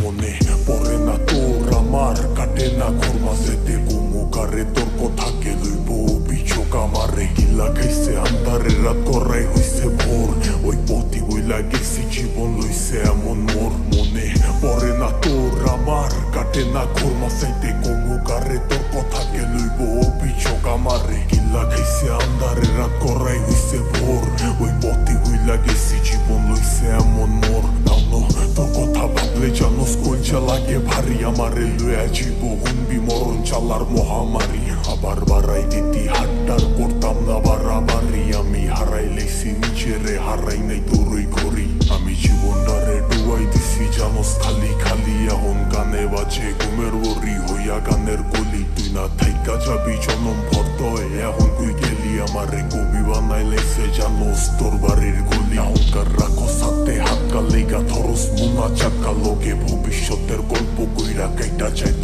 মনে পড়ে না তোর আমার কাটে না ঘুর মাঝেতে কুমুকারে তোর কথাকে লইব পিছক আমারে গিলা খাইছে আন্ধারে রাত করাই হইছে ভোর ওই পথি বইলা গেছি জীবন লইছে এমন মোর মনে পড়ে না তোর আমার কাটে না ঘুর মাঝেতে কুমুকারে তোর কথাকে লইব পিছক আমারে গিলা খাইছে আন্ধারে রাত করাই হইছে ভোর ওই পথি বইলা গেছি জীবন লইছে এমন মোর তোর কথা ভাবলে জানোস কইচা লাগে ভারী আমারে লইয়া জীব হুনবি মরণ চালার মহামারী আবার বাড়াই দিতি হাট্টার করতাম না বাড়াবাড়ি আমি হারাই লেছি নিজেরে হারাই নাই তোরই ঘড়ি আমি জীবনটারে ডুবাই দিছি জানোস খালি খালি এখন গানে বাজে ঘুমের ওরি হইয়া গানের গলি তুই না থাইকা যাবি জনম ভর্ত এখন কই গেলি আমারে কবি বানাই লেছে জানোস তোর বাড়ির গলি অহংকার রাখো সাথে হাত কালেগা ধরস মুনা চাকা লোকে ভবিষ্যতের গল্প কইরা কাইটা চাই তোর